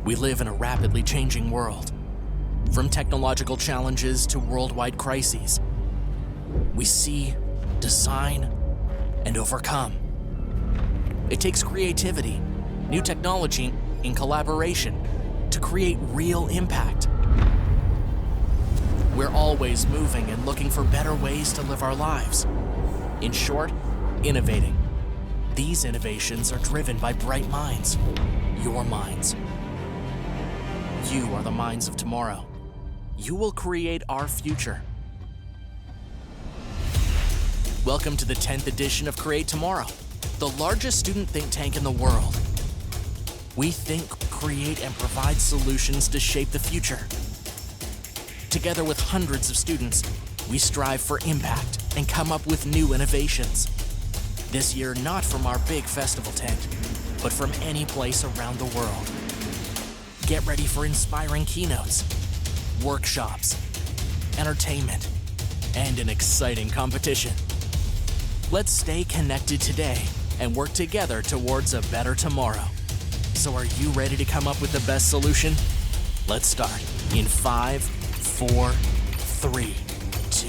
We live in a rapidly changing world. From technological challenges to worldwide crises, we see, design, and overcome. It takes creativity, new technology, and collaboration to create real impact. We're always moving and looking for better ways to live our lives. In short, innovating. These innovations are driven by bright minds, your minds. You are the minds of tomorrow. You will create our future. Welcome to the 10th edition of Create Tomorrow, the largest student think tank in the world. We think, create, and provide solutions to shape the future. Together with hundreds of students, we strive for impact and come up with new innovations. This year, not from our big festival tent, but from any place around the world. Get ready for inspiring keynotes, workshops, entertainment, and an exciting competition. Let's stay connected today and work together towards a better tomorrow. So are you ready to come up with the best solution? Let's start in 5, 4, 3, 2,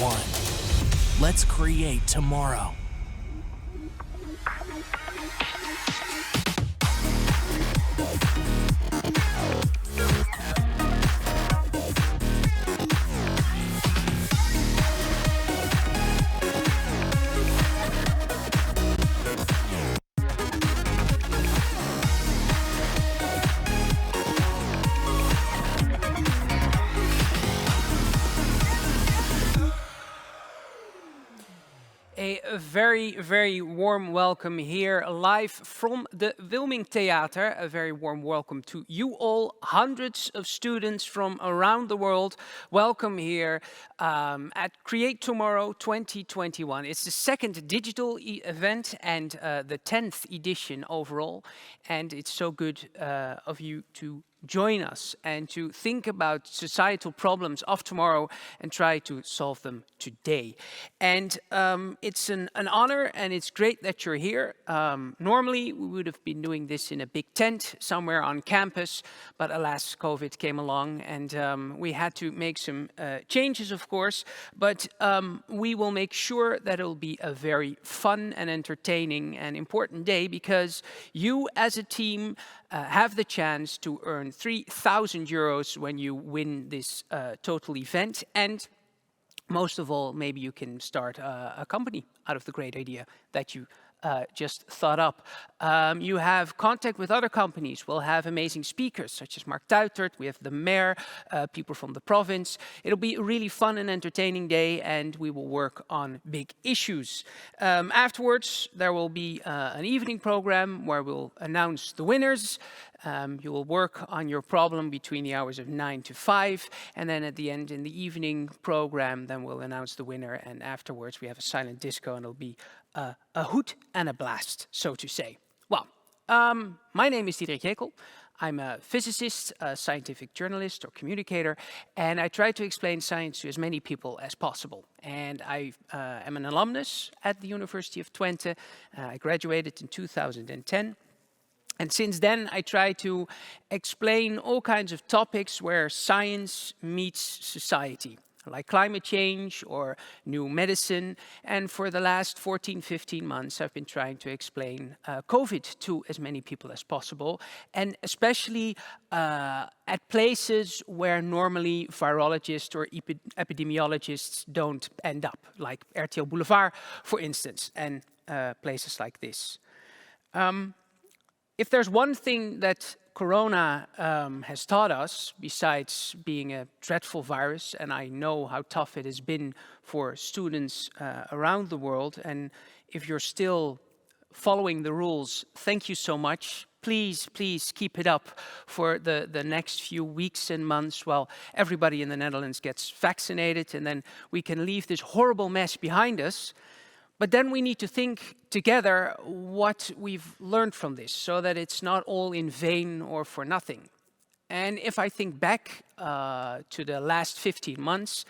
1. Let's create tomorrow. A very, very warm welcome here, live from the Wilming Theater. A very warm welcome to you all, hundreds of students from around the world. Welcome here at Create Tomorrow 2021. It's the second digital event and the 10th edition overall. And it's so good of you to join us and to think about societal problems of tomorrow and try to solve them today. And it's an honor, and it's great that you're here. Normally, we would have been doing this in a big tent somewhere on campus, but alas, COVID came along and we had to make some changes, of course, but we will make sure that it'll be a very fun and entertaining and important day, because you as a team have the chance to earn 3,000 euros when you win this total event. And most of all, maybe you can start a company out of the great idea that you just thought up. You have contact with other companies. We'll have amazing speakers such as Mark Tuitert. We have the mayor, people from the province. It'll be a really fun and entertaining day, and we will work on big issues. Afterwards, there will be an evening program where we'll announce the winners. You will work on your problem between the hours of 9 to 5, and then at the end in the evening program, then we'll announce the winner, and afterwards we have a silent disco, and it'll be a hoot and a blast, so to say. Well, my name is Diederik Jekel. I'm a physicist, a scientific journalist or communicator, and I try to explain science to as many people as possible. And I am an alumnus at the University of Twente. I graduated in 2010. And since then, I try to explain all kinds of topics where science meets society, like climate change or new medicine. And for the last 14, 15 months, I've been trying to explain COVID to as many people as possible, and especially at places where normally virologists or epidemiologists don't end up, like RTL Boulevard, for instance, and places like this. If there's one thing that Corona has taught us, besides being a dreadful virus, and I know how tough it has been for students around the world, and if you're still following the rules, thank you so much. Please, please keep it up for the next few weeks and months while everybody in the Netherlands gets vaccinated, and then we can leave this horrible mess behind us. But then we need to think together what we've learned from this, so that it's not all in vain or for nothing. And if I think back to the last 15 months,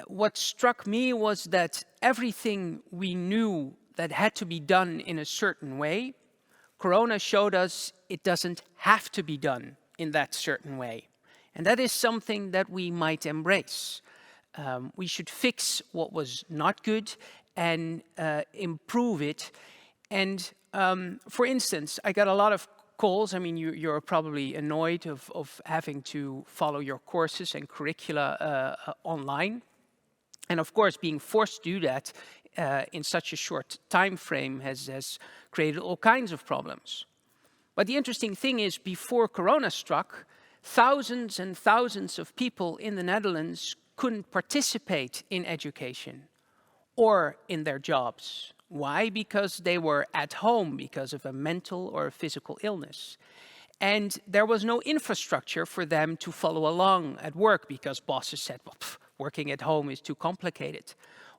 what struck me was that everything we knew that had to be done in a certain way Corona showed us it doesn't have to be done in that certain way. And that is something that we might embrace. We should fix what was not good and improve it. And for instance, I got a lot of calls. I mean, you're probably annoyed of having to follow your courses and curricula online. And of course, being forced to do that in such a short time frame has created all kinds of problems. But the interesting thing is, before Corona struck, thousands and thousands of people in the Netherlands couldn't participate in education or in their jobs. Why? Because they were at home because of a mental or a physical illness. And there was no infrastructure for them to follow along at work because bosses said, well, working at home is too complicated.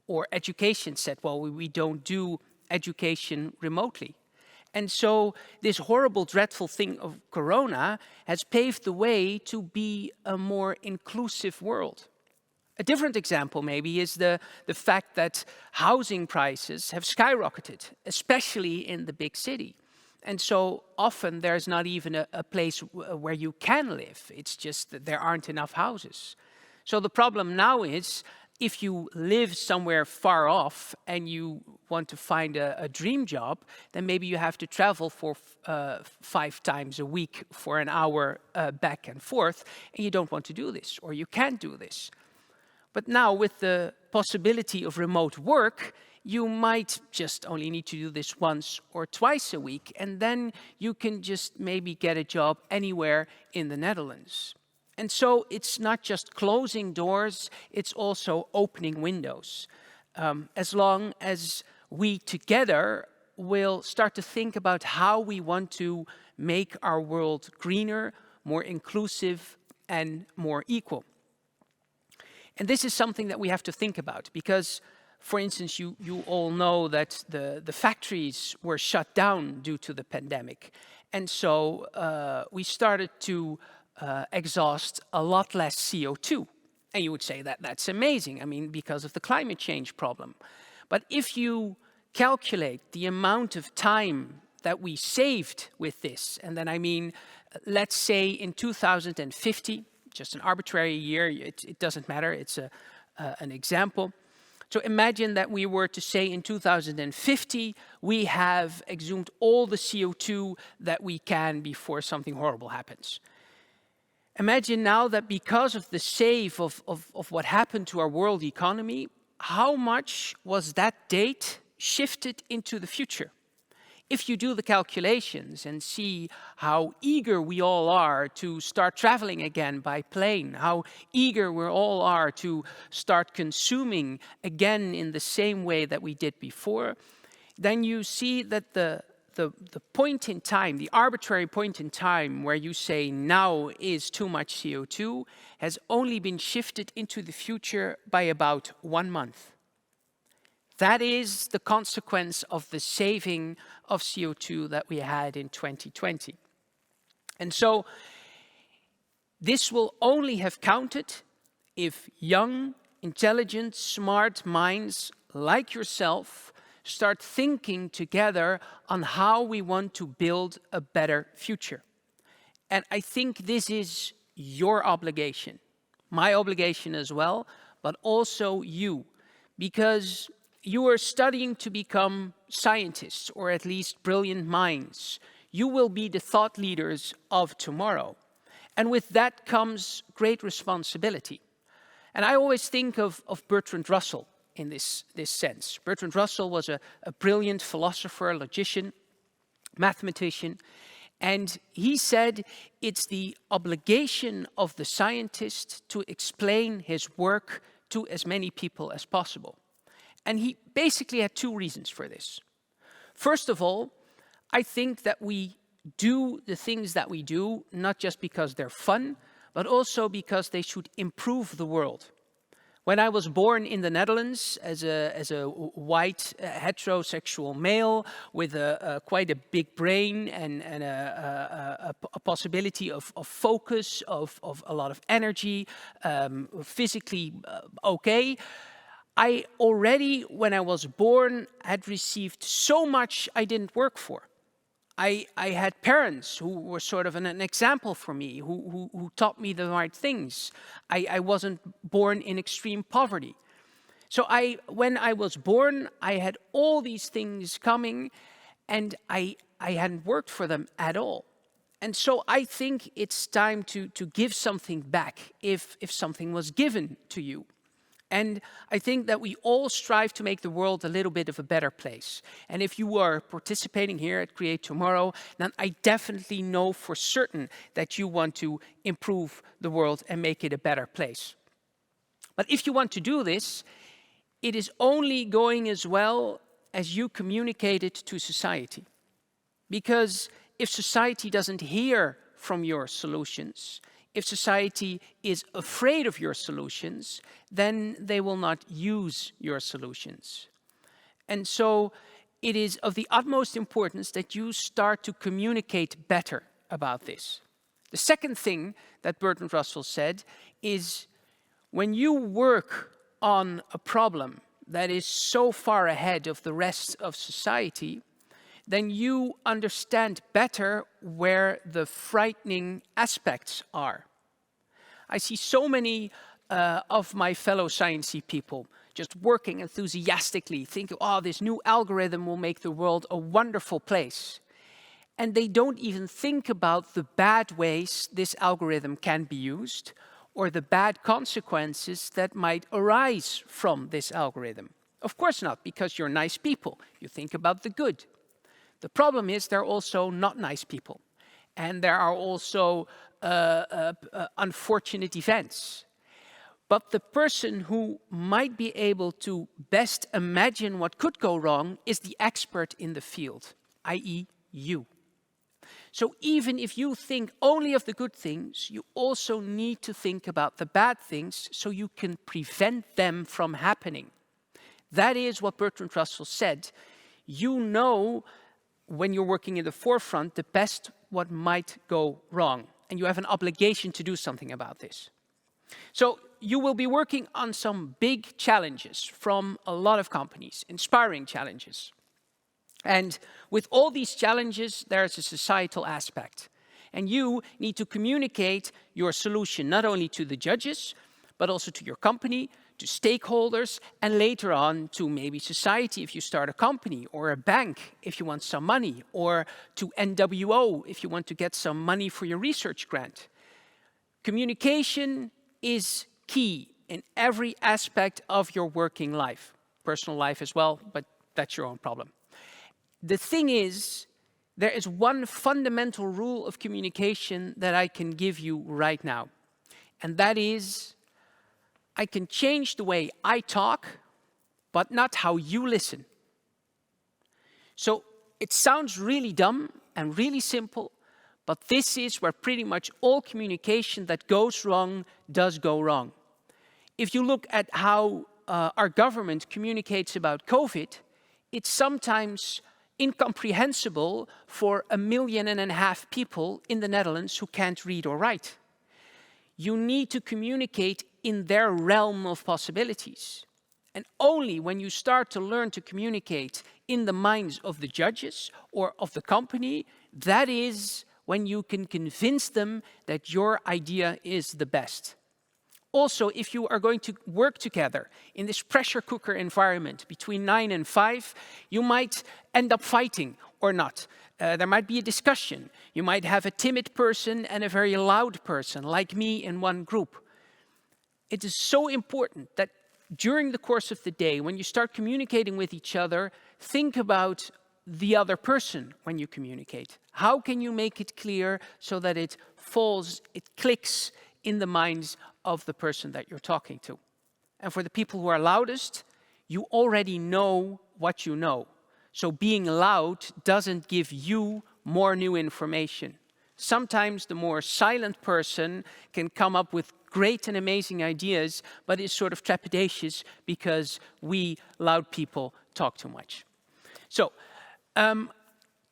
Or education said, well, we don't do education remotely. And so this horrible, dreadful thing of Corona has paved the way to be a more inclusive world. A different example maybe is the fact that housing prices have skyrocketed, especially in the big city. And so often there's not even a place where you can live. It's just that there aren't enough houses. So the problem now is, if you live somewhere far off and you want to find a dream job, then maybe you have to travel for 5 times a week for an hour back and forth, and you don't want to do this, or you can't do this. But now with the possibility of remote work, you might just only need to do this once or twice a week, and then you can just maybe get a job anywhere in the Netherlands. And so it's not just closing doors, it's also opening windows. As long as we together will start to think about how we want to make our world greener, more inclusive, and more equal. And this is something that we have to think about because, for instance, you all know that the factories were shut down due to the pandemic. And so we started to exhaust a lot less CO2. And you would say that that's amazing, I mean, because of the climate change problem. But if you calculate the amount of time that we saved with this, and then I mean, let's say in 2050, just an arbitrary year, it doesn't matter, it's an example. So imagine that we were to say in 2050, we have exhumed all the CO2 that we can before something horrible happens. Imagine now that because of the save of what happened to our world economy, how much was that date shifted into the future? If you do the calculations and see how eager we all are to start traveling again by plane, how eager we all are to start consuming again in the same way that we did before, then you see that the point in time, the arbitrary point in time where you say now is too much CO2, has only been shifted into the future by about 1 month. That is the consequence of the saving of CO2 that we had in 2020. And so this will only have counted if young, intelligent, smart minds like yourself start thinking together on how we want to build a better future. And I think this is your obligation, my obligation as well, but also you, because you are studying to become scientists, or at least brilliant minds. You will be the thought leaders of tomorrow. And with that comes great responsibility. And I always think of Bertrand Russell in this sense. Bertrand Russell was a brilliant philosopher, logician, mathematician, and he said it's the obligation of the scientist to explain his work to as many people as possible. And he basically had 2 reasons for this. First of all, I think that we do the things that we do not just because they're fun, but also because they should improve the world. When I was born in the Netherlands as a white heterosexual male with quite a big brain and a possibility of focus, of a lot of energy, physically okay, I already, when I was born, had received so much I didn't work for. I had parents who were sort of an example for me, who taught me the right things. I wasn't born in extreme poverty. So when I was born, I had all these things coming, and I hadn't worked for them at all. And so I think it's time to give something back if something was given to you. And I think that we all strive to make the world a little bit of a better place. And if you are participating here at Create Tomorrow, then I definitely know for certain that you want to improve the world and make it a better place. But if you want to do this, it is only going as well as you communicate it to society. Because if society doesn't hear from your solutions, if society is afraid of your solutions, then they will not use your solutions. And so it is of the utmost importance that you start to communicate better about this. The second thing that Bertrand Russell said is, when you work on a problem that is so far ahead of the rest of society, then you understand better where the frightening aspects are. I see so many of my fellow sciencey people just working enthusiastically, thinking, oh, this new algorithm will make the world a wonderful place. And they don't even think about the bad ways this algorithm can be used, or the bad consequences that might arise from this algorithm. Of course not, because you're nice people. You think about the good. The problem is there are also not nice people. And there are also unfortunate events. But the person who might be able to best imagine what could go wrong is the expert in the field, i.e. you. So even if you think only of the good things, you also need to think about the bad things so you can prevent them from happening. That is what Bertrand Russell said. You know, when you're working in the forefront, the best what might go wrong. And you have an obligation to do something about this. So you will be working on some big challenges from a lot of companies, inspiring challenges. And with all these challenges, there's a societal aspect. And you need to communicate your solution not only to the judges, but also to your company, to stakeholders, and later on to maybe society if you start a company, or a bank if you want some money, or to NWO if you want to get some money for your research grant. Communication is key in every aspect of your working life, personal life as well, but that's your own problem. The thing is, there is one fundamental rule of communication that I can give you right now, and that is, I can change the way I talk, but not how you listen. So it sounds really dumb and really simple, but this is where pretty much all communication that goes wrong does go wrong. If you look at how our government communicates about COVID, it's sometimes incomprehensible for 1.5 million people in the Netherlands who can't read or write. You need to communicate in their realm of possibilities. And only when you start to learn to communicate in the minds of the judges or of the company, that is when you can convince them that your idea is the best. Also, if you are going to work together in this pressure cooker environment between 9 and 5, you might end up fighting or not. There might be a discussion. You might have a timid person and a very loud person, like me in one group. It is so important that during the course of the day, when you start communicating with each other, think about the other person when you communicate. How can you make it clear so that it clicks in the minds of the person that you're talking to? And for the people who are loudest, you already know what you know. So being loud doesn't give you more new information. Sometimes the more silent person can come up with great and amazing ideas, but is sort of trepidatious because we loud people talk too much. So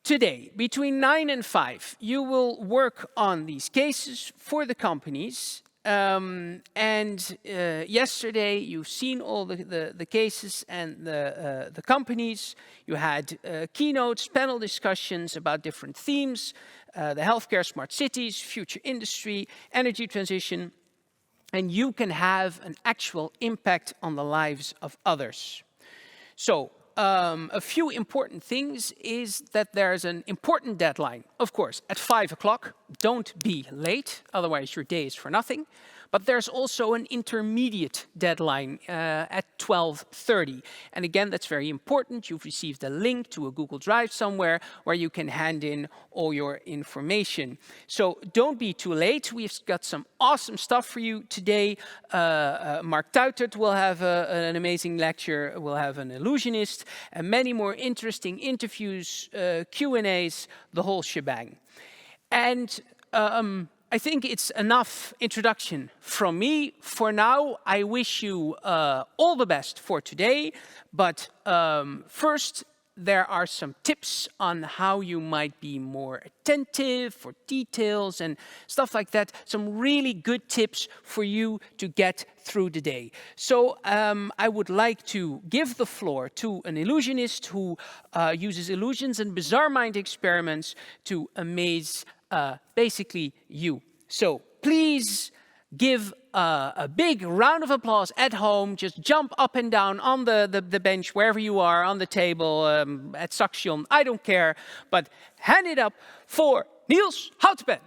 today, between 9 and 5, you will work on these cases for the companies. And yesterday, you've seen all the cases and the companies. You had keynotes, panel discussions about different themes, the healthcare, smart cities, future industry, energy transition. And you can have an actual impact on the lives of others. So, a few important things is that there's an important deadline, of course, at 5 o'clock. Don't be late, otherwise your day is for nothing. But there's also an intermediate deadline at 12:30. And again, that's very important. You've received a link to a Google Drive somewhere where you can hand in all your information. So don't be too late. We've got some awesome stuff for you today. Mark Tuitert will have an amazing lecture. We'll have an illusionist, and many more interesting interviews, Q&As, the whole shebang. And I think it's enough introduction from me. For now, I wish you all the best for today. But first, there are some tips on how you might be more attentive for details and stuff like that. Some really good tips for you to get through the day. So I would like to give the floor to an illusionist who uses illusions and bizarre mind experiments to amaze basically you. So please give a big round of applause at home. Just jump up and down on the bench, wherever you are, on the table, at Saxion, I don't care. But hand it up for Niels Houtpen.